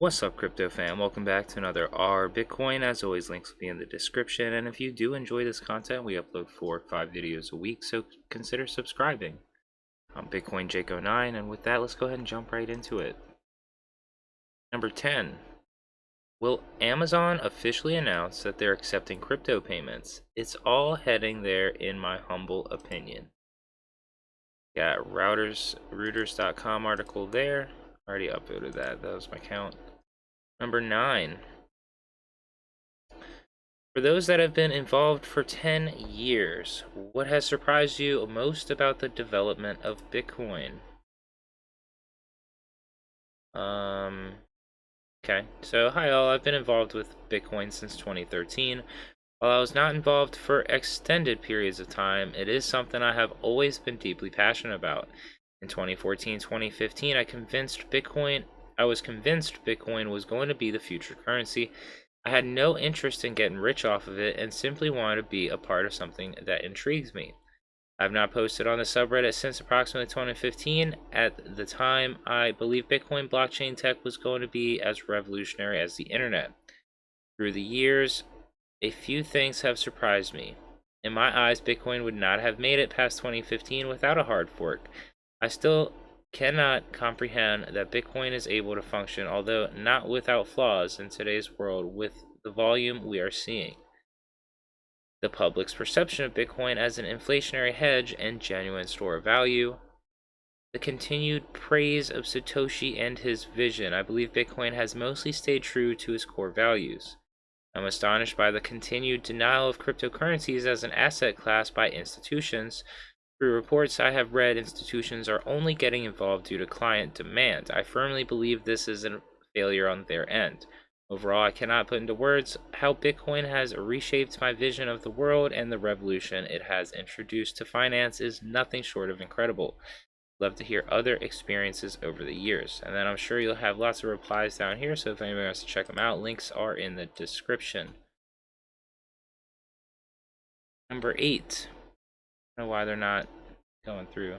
What's up, crypto fam? Welcome back to another R Bitcoin. As always, links will be in the description. And if you do enjoy this content, we upload 4 or 5 videos a week, so consider subscribing. I'm Bitcoin Jake09, and with that, let's go ahead and jump right into it. Number 10. Will Amazon officially announce that they're accepting crypto payments? It's all heading there, in my humble opinion. Got Reuters.com article there. Already uploaded that. That was my count. Number 9. For those that have been involved for 10 years, what has surprised you most about the development of Bitcoin? Okay, so hi all, I've been involved with Bitcoin since 2013. While I was not involved for extended periods of time, it is something I have always been deeply passionate about. In 2014-2015, I was convinced Bitcoin was going to be the future currency. I had no interest in getting rich off of it and simply wanted to be a part of something that intrigues me. I have not posted on the subreddit since approximately 2015. At the time, I believed Bitcoin blockchain tech was going to be as revolutionary as the internet. Through the years, a few things have surprised me. In my eyes, Bitcoin would not have made it past 2015 without a hard fork. I still cannot comprehend that Bitcoin is able to function, although not without flaws, in today's world with the volume we are seeing. The public's perception of Bitcoin as an inflationary hedge and genuine store of value. The continued praise of Satoshi and his vision. I believe Bitcoin has mostly stayed true to its core values. I'm astonished by the continued denial of cryptocurrencies as an asset class by institutions. Through reports I have read, institutions are only getting involved due to client demand. I firmly believe this is a failure on their end. Overall, I cannot put into words how Bitcoin has reshaped my vision of the world, and the revolution it has introduced to finance is nothing short of incredible. Love to hear other experiences over the years. And then I'm sure you'll have lots of replies down here, so if anybody wants to check them out, links are in the description. Number 8. I don't know why they're not going through.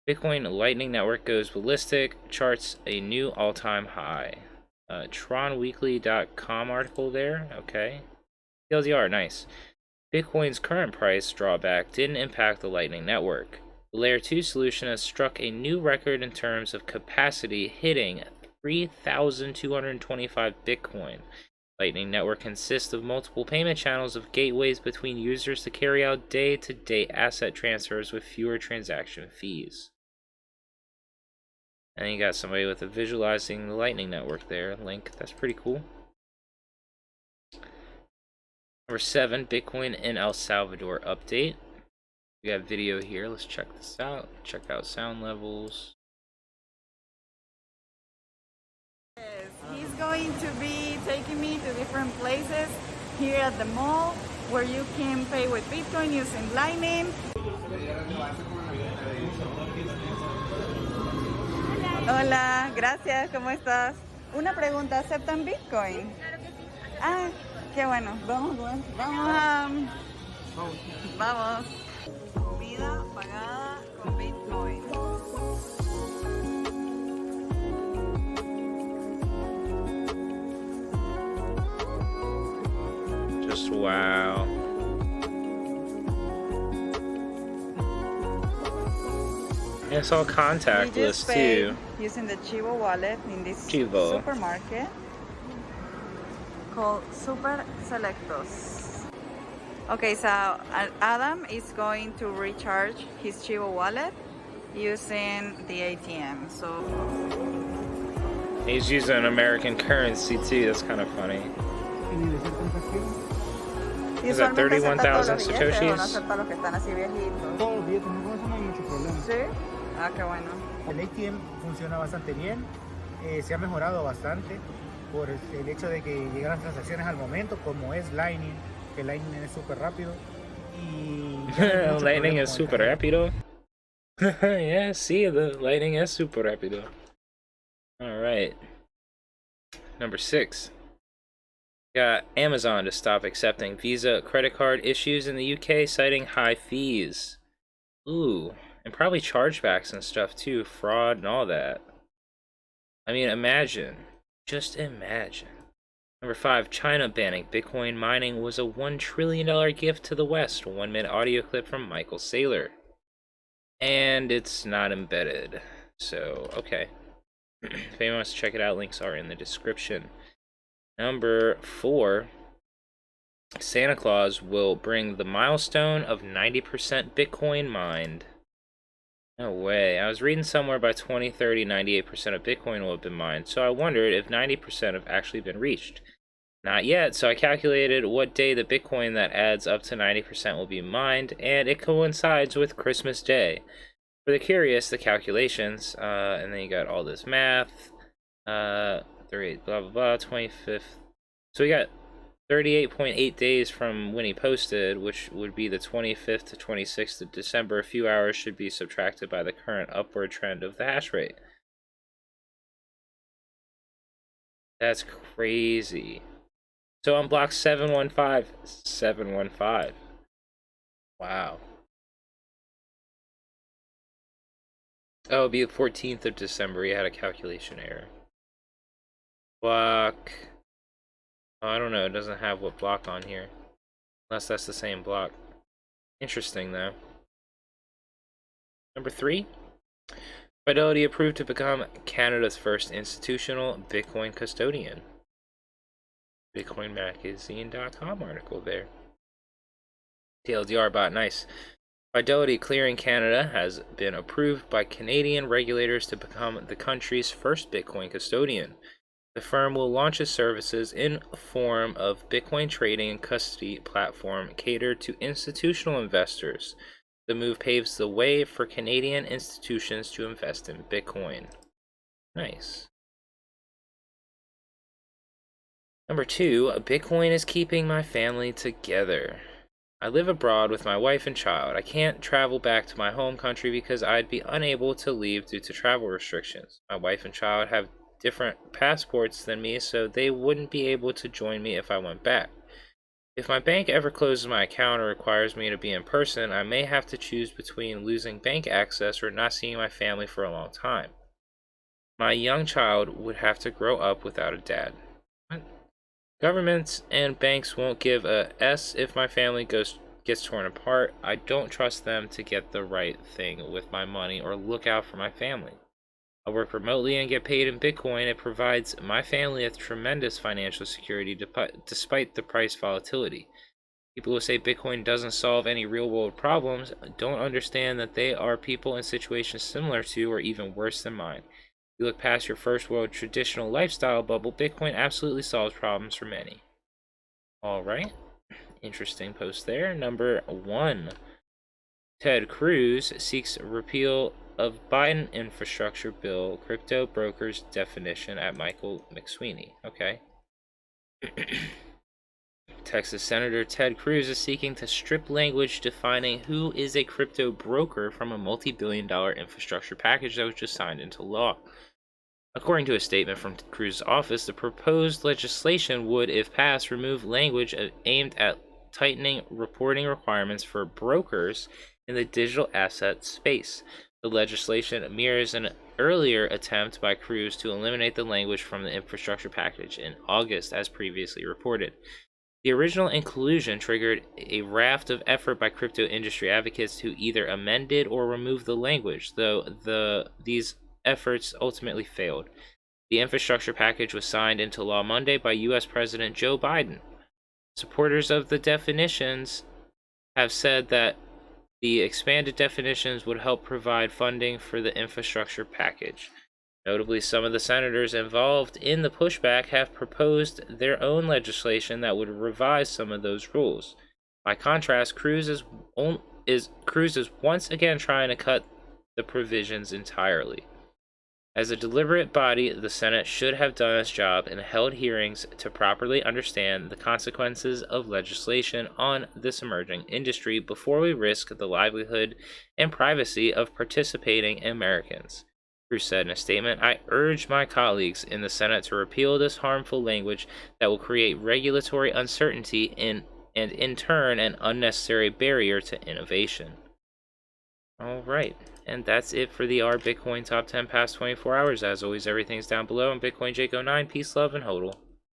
Bitcoin Lightning Network goes ballistic, charts a new all-time high. TronWeekly.com article there. Okay. TLDR, nice. Bitcoin's current price drawback didn't impact the Lightning Network. The Layer 2 solution has struck a new record in terms of capacity, hitting 3,225 Bitcoin. Lightning Network consists of multiple payment channels of gateways between users to carry out day-to-day asset transfers with fewer transaction fees. And you got somebody with a visualizing the Lightning Network there, link. That's pretty cool. Number 7, Bitcoin in El Salvador update. We got video here. Let's check this out. Check out sound levels. He's going to be taking me to different places here at the mall where you can pay with Bitcoin using Lightning. Hola, gracias, ¿cómo estás? Una pregunta, ¿aceptan Bitcoin? Claro que sí. Ah, qué bueno, vamos. Comida pagada con Bitcoin. Just wow. And it's all contactless too. Using the Chivo wallet in this Chivo supermarket called Super Selectos. Okay, so Adam is going to recharge his Chivo wallet using the ATM. So he's using American currency too. That's kind of funny. Is that 31,000 satoshis? Todos los billetes, con eso no hay mucho problema. Sí. Ah, qué bueno. El ATM funciona bastante bien, se ha mejorado bastante por el hecho de que llegan las transacciones al momento, como es Lightning, que Lightning es súper rápido. Y Lightning es súper rápido. Yeah, sí, the Lightning es súper rápido. Alright. Number 6. Got Amazon to stop accepting Visa credit card issues in the UK, citing high fees. Ooh, and probably chargebacks and stuff too, fraud and all that. I mean, imagine Just imagine. Number 5, China banning Bitcoin mining was a $1 trillion gift to the West. 1-minute audio clip from Michael Saylor. And it's not embedded. So, okay. If anyone wants to check it out, links are in the description. Number 4, Santa Claus will bring the milestone of 90% Bitcoin mined. No way. I was reading somewhere by 2030, 98% of Bitcoin will have been mined. So I wondered if 90% have actually been reached. Not yet, so I calculated what day the Bitcoin that adds up to 90% will be mined, and it coincides with Christmas Day. For the curious, the calculations, and then you got all this math, 38, blah, blah, blah, 25th. So we got 38.8 days from when he posted, which would be the 25th to 26th of December. A few hours should be subtracted by the current upward trend of the hash rate. That's crazy. So on block 715, 715. Wow. Oh, it'll be the 14th of December. He had a calculation error. Block. Oh, I don't know. It doesn't have what block on here. Unless that's the same block. Interesting, though. Number 3. Fidelity approved to become Canada's first institutional Bitcoin custodian. BitcoinMagazine.com article there. TLDR bot, nice. Fidelity Clearing Canada has been approved by Canadian regulators to become the country's first Bitcoin custodian. The firm will launch its services in form of Bitcoin trading and custody platform catered to institutional investors. The move paves the way for Canadian institutions to invest in Bitcoin. Nice. Number 2, Bitcoin is keeping my family together. I live abroad with my wife and child. I can't travel back to my home country because I'd be unable to leave due to travel restrictions. My wife and child have different passports than me, so they wouldn't be able to join me if I went back. If my bank ever closes my account or requires me to be in person, I may have to choose between losing bank access or not seeing my family for a long time. My young child would have to grow up without a dad. What? Governments and banks won't give a S if my family gets torn apart. I don't trust them to get the right thing with my money or look out for my family. I work remotely and get paid in Bitcoin. It provides my family with tremendous financial security despite the price volatility. People who say Bitcoin doesn't solve any real-world problems don't understand that they are people in situations similar to or even worse than mine. You look past your first world traditional lifestyle bubble, Bitcoin absolutely solves problems for many. Alright, interesting post there. Number 1, Ted Cruz seeks repeal of Biden infrastructure bill, crypto brokers definition at Michael McSweeney. Okay. Texas Senator Ted Cruz is seeking to strip language defining who is a crypto broker from a multi-billion-dollar infrastructure package that was just signed into law. According to a statement from Cruz's office, the proposed legislation would, if passed, remove language aimed at tightening reporting requirements for brokers in the digital asset space. The legislation mirrors an earlier attempt by Cruz to eliminate the language from the infrastructure package in August, as previously reported. The original inclusion triggered a raft of effort by crypto industry advocates to either amend it or remove the language, though these efforts ultimately failed. The infrastructure package was signed into law Monday by U.S. President Joe Biden. Supporters of the definitions have said that the expanded definitions would help provide funding for the infrastructure package. Notably, some of the senators involved in the pushback have proposed their own legislation that would revise some of those rules. By contrast, Cruz is once again trying to cut the provisions entirely. As a deliberate body, the Senate should have done its job and held hearings to properly understand the consequences of legislation on this emerging industry before we risk the livelihood and privacy of participating Americans. Cruz said in a statement, "I urge my colleagues in the Senate to repeal this harmful language that will create regulatory uncertainty and in turn an unnecessary barrier to innovation." All right. And that's it for the R Bitcoin Top 10 past 24 hours. As always, everything's down below. I'm Bitcoin Jake09. Peace, love, and hodl.